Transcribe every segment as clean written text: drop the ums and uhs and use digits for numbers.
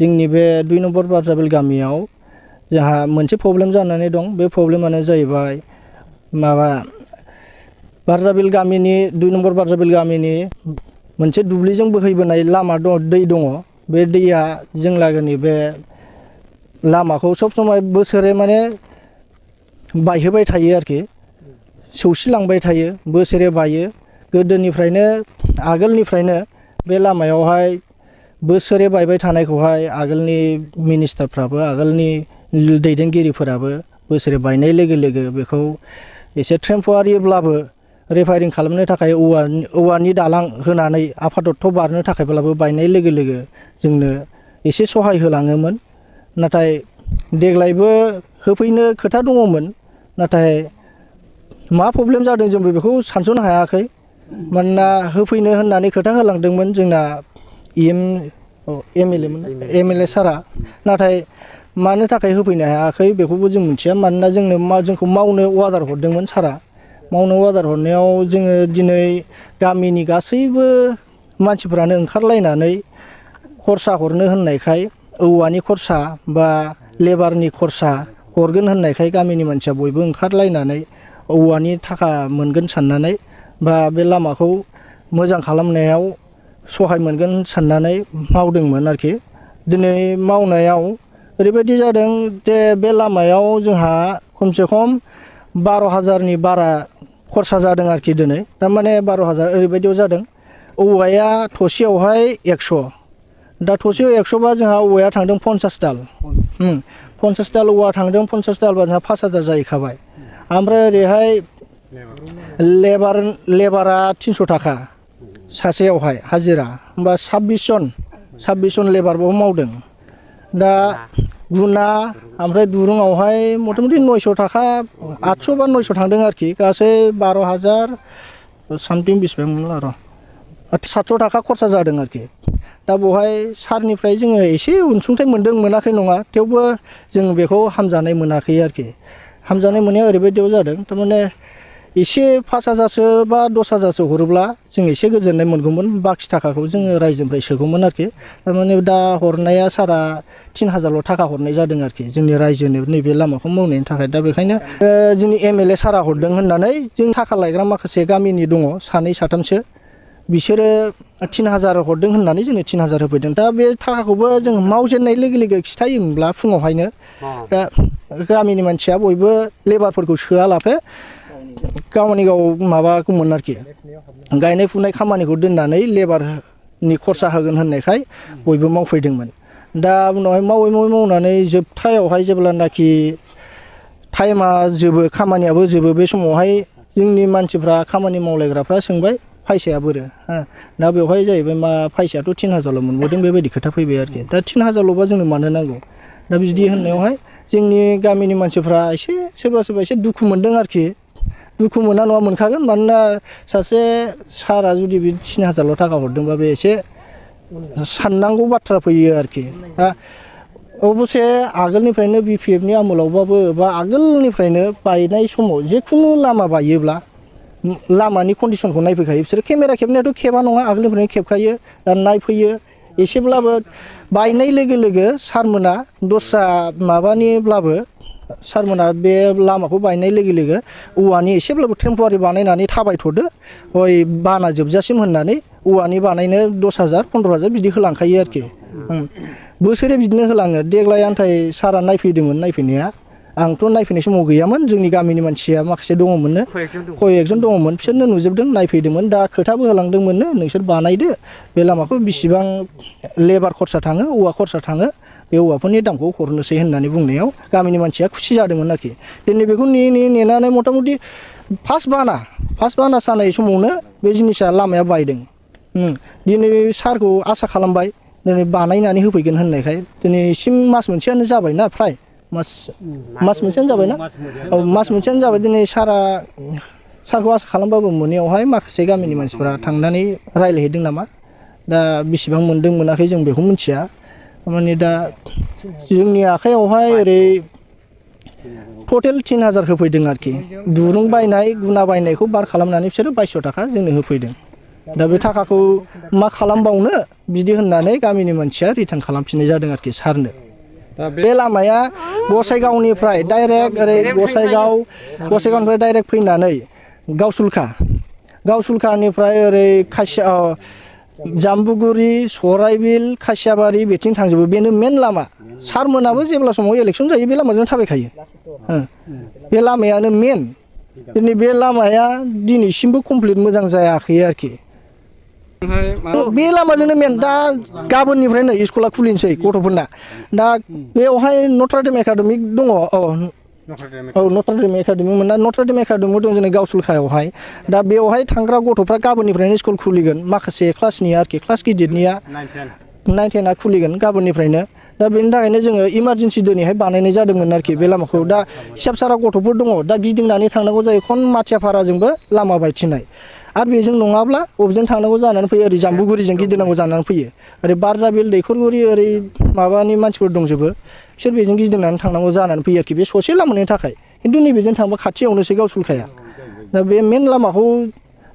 जोंनि बे 2 नम्बर बारजाबिल गामियाव जोंहा मोनसे प्रब्लेम जानानै दं। बे प्रब्लेमानो जाहैबाय माबा बारजाबिल गामिनि 2 नम्बर बारजाबिल गामिनि मोनसे दुब्लिजों बोहैबोनाय लामा दै दङ। बे दैया जों लागोनि बे लामाखौ सब समय बोसोरे माने बायहोबाय थायो आरोखि, सौसिलांबाय थायो, बोसोरे बायो। गोदोनिफ्रायनो आगोलनिफ्रायनो बे लामायावहाय बोसोरे बायबाय थानायखौहाय आगोलनि मिनिस्टारफ्राबो आगोलनि दैदेनगिरिफोराबो बोसोरे बायनाय लोगो लोगो बेखौ एसे टेम्प'रारिब्लाबो रिफायरिं खालामनो थाखाय औवानि दालां होनानै आफादत्त बारनो थाखायब्लाबो बायनाय लोगो लोगो जोंनो एसे सहाय होलाङोमोन। नाथाय देग्लायबो होफैनो खोथा दङमोन, नाथाय मा प्रब्लेम जादों जोंबो बेखौ सानस'नो हायाखै। मानोना होफैनो होननानै खोथा होलांदोंमोन जोंना एम एल ए सारा, नाथाय मानो थाखाय होफैनो हायाखै बेखौबो जों मिथिया। मानोना जोंखौ मावनो अर्डार हरदोंमोन सारा। मावनो अर्डार हरनायाव जोङो दिनै गामिनि गासैबो मानसिफ्रानो ओंखारलायनानै खरसा हरनो होननायखाय, औवानि खरसा बा लेबारनि खरसा हरगोन होननायखाय गामिनि मानसिया बयबो ओंखारलायनानै औवानि थाखा मोनगोन साननानै बा बे लामाखौ मोजां खालामनायाव सहाय मोनगोन साननानै मावदोंमोन आरोखि। दिनै मावनायाव ओरैबायदि जादों जे बे लामायाव जोंहा खमसे खम 12,000नि बारा खरसा जादों आरोखि दिनै। थारमाने 12,000 ओरैबायदियाव जादों, औवाया थसेयावहाय 100, दा थसेयाव 100 बा जोंहा औवाया थांदों 50 दाल। 50 दाल औवा थांदों, 50 दालबा जोंहा 5,000 जाहैखाबाय। ओमफ्राय ओरैहाय लेबारा 300 थाखा सासेयावहाय हाजिरा, होमबा 26 जन लेबारबो मावदों। दा गुना ओमफ्राय दुरुङावहाय मथा मथि 900 थाखा 800 बा 900 थांदों आरोखि। गासै 12,000 सामथिं बेसेबांमोन आरो 700 थाखा खरसा जादों आरोखि। दा बेवहाय सारनिफ्राय जोङो एसे अनसुंथाइ मोनाखै नङा, थेवबो जों बेखौ हामजानाय मोनाखै आरोखि। हामजानाय मोननाया ओरैबायदियाव जादों, थारमाने एसे 5,000सो बा 10,000सो हरोब्ला जों एसे गोजोननाय मोनगौमोन। बाखि थाखाखौ जोङो रायजोनिफ्राय सोगौमोन आरोखि। थारमाने दा हरनाया सारा 3,000ल' थाखा हरनाय जादों आरोखि जोंनि रायजोनो नैबे लामाखौ मावनायनि थाखाय। दा बेखायनो जोंनि एम.एल.ए. सारा हरदों होननानै जों थाखा लायग्रा माखासे गामिनि दङ 2 साथामसो, बिसोरो 3,000 हरदों होननानै जोंनो 3,000 होफैदों। दा बे थाखाखौबो जों मावजेननाय लोगो लोगो खिथायोमोनब्ला फुङावहायनो, दा गामिनि मानसिया बयबो लेबारफोरखौ सोआलाफे गावनि गाव माबागौमोन आरोखि, गायनाय फुनाय खामानिखौ दोननानै लेबारनि खरसा होगोन होननायखाय बयबो मावफैदोंमोन। दा उनावहाय मावनानै जोबथायावहाय जेब्लानाखि टाइमा जोबो, खामानियाबो जोबो, बे समावहाय जोंनि मानसिफ्रा खामानि मावलायग्राफ्रा सोंबाय फैसाया बोरो। दा बेवहाय जाहैबाय मा फैसायाथ' 3,000ल' मोनबोदों, बेबायदि खोथा फैबाय आरोखि। दा 3,000ल'बा जोंनो मानो नांगौ? दा बिदि होननायावहाय जोंनि गामिनि मानसिफ्रा एसे सोरबा एसे दुखु मोनदों आरोखि। दुखु मोना नङा, मोनखागोन। मानोना सासे सारा जुदि बे 3,000ल' थाखा हरदोंबा बे एसे साननांगौ बाथ्रा फैयो आरोखि। दा अबसे आगोलनिफ्रायनो BPFनि आमोलावबाबो बा आगोलनिफ्रायनो बायनाय समाव जिखुनु लामा बायोब्ला लामानि कन्डिसनखौ नायफैखायो बिसोरो। केमेरा खेबनायाथ' खेबा नङा, आगोलनिफ्रायनो खेबखायो, दा नायफैयो। एसेब्लाबो बायनाय लोगो लोगो सारमोना दस्रा माबानिब्लाबो सारमोना बे लामाखौ बायनाय लोगो लोगो औवानि एसेब्लाबो टेम्प'रारि बानायनानै थाबायथ'दो हय बाना जोबजासिम होननानै औवानि बानायनो 10,000 15,000 बिदि होलांखायो आरोखि। बोसोरे बिदिनो होलाङो। देग्लाय आन्थाय सारा नायफैदोंमोन, नायफैनाया आंथ' नायफैनाय समाव गैयामोन। जोंनि गामिनि मानसिया माखासे दङमोननो, कय-एकजन दङमोन, बिसोरनो नुजोबदों, नायफैदोंमोन। दा खोथाबो होलांदोंमोननो, नोंसोर बानायदो बे लामाखौ, बिसिबां लेबार खरसा थाङो, औवा खरसा थाङो, बे औवाफोरनि दामखौ हरनोसै होननानै बुंनायाव गामिनि मानसिया खुसि जादोंमोन आरोखि। दिनै बेखौ नेनानै मथा मथि फार्स्ट बाना जानाय समावनो बे जिनिसा लामाया बायदों। दिनै सारखौ आसा खालामबाय, दिनै बानायनानै होफैगोन होननायखाय। दिनैसिम मास मोनसेयानो जाबायना, फ्राय मास मोनसेयानो जाबायना, औ मास मोनसेयानो जाबाय। दिनै सारखौ आसा खालामबाबो मोनैयावहाय माखासे गामिनि मानसिफ्रा थांनानै रायज्लायहैदों नामा। दा बेसेबां मोनदों मोनाखै जों बेखौ मिथिया। माने दा जोंनि आखाइयावहाय ओरै टटेल 3,000 होफैदों आरोखि। दुरुं बायनाय गुना बायनायखौ बार खालामनानै बिसोरो 2,200 थाखा जोंनो होफैदों। दा बे थाखाखौ मा खालामबावनो बिदि होननानै गामिनि मानसिया रिटार्न खालामफिननाय जादों आरोखि सारनो। बे लामाया गसाइगावनिफ्राय डाइरेक्ट ओरै गसाइगावनिफ्राय डाइरेक्ट फैनानै गावसुलखानिफ्राय ओरै जाम्बुगुरि सराइबिल खासियाबारि बेथिं थांजोबो बेनो मेन लामा। सारमोनाबो जेब्ला समाव इलेक्सन जायो बे लामाजों थाबायखायो। बे लामायानो मेन। दिनै बे लामाया दिनैसिमबो कमप्लिट मोजां जायाखै आरोखि। बे लामाजोंनो मेन दा गाबोननिफ्रायनो स्कुला खुलिनोसै गथ'फोरना। दा बेवहाय नटराडेम एकाडेमिक दङ। नटराडेम एकाडेमिमोन ना नटराडेम एकाडेमि दं जोंनि गावसुलखायावहाय। दा बेवहाय थांग्रा गथ'फ्रा गाबोननिफ्रायनो स्कुल खुलिगोन माखासे क्लासनिया आरोखि क्लास गिदिरनिया 9-10 खुलिगोन गाबोननिफ्रायनो। दा बेनि थाखायनो जोङो इमारजेन्सि दिनैहाय बानायनाय जादोंमोन आरोखि बे लामाखौ। दा हिसाब सारा गथ'फोर दङ दा गिदिंनानै थांनांगौ जायो खन माथियाफाराजोंबो लामा बायथिनाय आरो बेजों नङाब्ला बबेजों थांनांगौ जानानै फैयो ओरै जाम्बुगुरिजों गिदिंनांगौ जानानै फैयो। ओरै बारजाबिल दैखरगुरि ओरै माबानि मानसिफोर दंजोबो बिसोर बेजों गिदिंनानै थांनांगौ जानानै फैयो आरोखि बे ससे लामानि थाखाय। खिन्थु नैबेजों थांबा खाथियावनोसै गावसुलखाया। दा बे मेन लामाखौ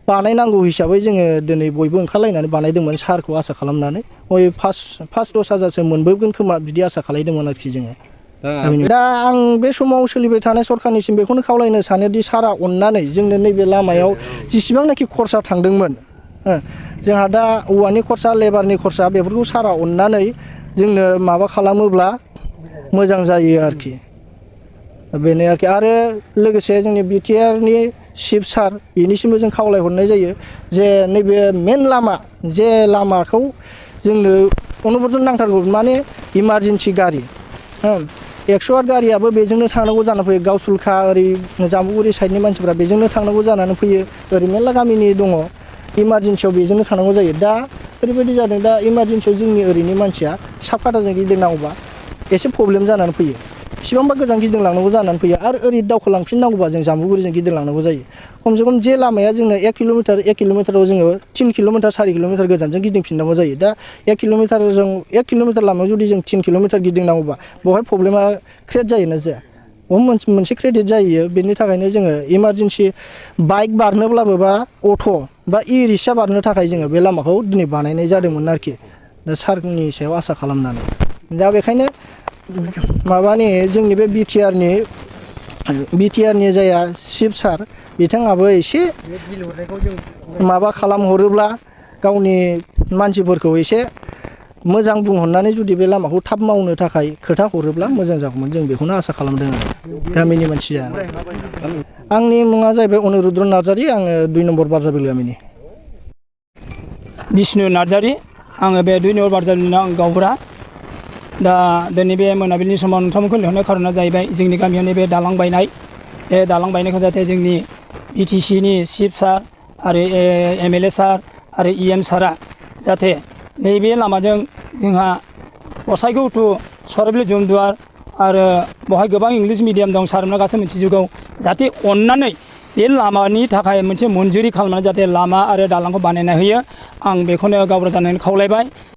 बानायनांगौ हिसाबै जोङो दिनै बयबो ओंखारलायनानै बानायदोंमोन सारखौ आसा खालामनानै। पास 10 हाजारसो मोनबोगोन खोमा बिदि आसा खालामदोंमोन आरोखि जोङो। दा आं बे समाव सोलिबाय थानाय सरखारनिसिम बेखौनो खावलायनो सानोदि सारा अननानै जोंनो नैबे लामायाव जेसेबांनाखि खरसा थांदोंमोन जोंहा दा औवानि खरसा लेबारनि खरसा बेफोरखौ सारा अननानै जोंनो माबा खालामोब्ला मोजां जायो आरोखि। बेनो आरोखि आरो लोगोसे जोंनि बिटिआरनि चिफ सार बेनिसिमबो जों खावलायहरनाय जायो जे नैबे मेन लामा जे लामाखौ जोंनो अनबरजन नांथारगौ माने इमारजेन्सि गारि 108 गारियाबो बेजोंनो थांनांगौ जानानै फैयो। गावसुलखा ओरै जाम्बुगुरि साइडनि मानसिफ्रा बेजोंनो थांनांगौ जानानै फैयो। ओरै मेरला गामिनि दङ इमारजेन्सियाव बेजोंनो थांनांगौ जायो। दा ओरैबायदि जादों दा इमारजेन्सियाव जोंनि ओरैनि मानसिया साबखाटाजों गिदिंनांगौबा एसे प्रब्लेम जानानै फैयो। बेसेबांबा गोजान गिदिंलांनांगौ जानानै फैयो आरो ओरै दावखोलांफिननांगौबा जों जाम्बुगुरिजों गिदिंलांनांगौ जायो। खमसे खम जे लामाया जोंनो 1 किल'मिटाराव जोङो 3 किल'मिटार 4 किल'मिटार गोजानजों गिदिंफिननांगौ जायो। दा 1 किल'मिटार लामायाव जुदि जों 3 किल'मिटार गिदिंनांगौबा बेवहाय प्रब्लेमा क्रियेट जायोना जाया? मोनसे क्रेडिट जायो। बेनि थाखायनो जोङो इमारजेन्सि बाइक बारनोब्लाबो बा अट' बा रिक्सा बारनो थाखाय जोङो बे लामाखौ दिनै बानायनाय जादोंमोन आरोखि। दा सारनि सायाव आसा खालामनानै दा बेखायनो माबानि जोंनि बे बिटिआरनि जाया चिफ सार बिथाङाबो एसे माबा खालामहरोब्ला गावनि मानसिफोरखौ एसे मोजां बुंहरनानै जुदि बे लामाखौ थाब मावनो थाखाय खोथा हरोब्ला मोजां जागौमोन जों बेखौनो आसा खालामदों आरो गामिनि मानसिया। आंनि मुङा जाहैबाय अनिरुद्र नार्जारि। आङो 2 नम्बर बारजाबिल गामिनि। बिष्णु नार्जारि। आङो बे 2 नम्बर बारजाबिलनि आं गावबुरा। दा दिनै बे मोनाबिलिनि समाव नोंथांमोनखौ लिंहरनाय खारना जाहैबाय जोंनि गामियाव नैबे दालां बायनाय। बे दालां बायनायखौ जाहाथे जोंनि बिटिसिनि चिफ सार आरो एमएलए सार आरो इएम सारा जाहाथे नैबे लामाजों जोंहा गसाइगाव टु सराइबिल जुमदुवार आरो बेवहाय गोबां इंलिस मिडियाम दं सारमोना गासै मिथिजोबगौ। जाहाथे अननानै बे लामानि थाखाय मोनसे मन्जुरि खालामनानै जाहाथे लामा आरो दालांखौ बानायना होयो आं बेखौनो गावबुरा जानानै खावलायबाय।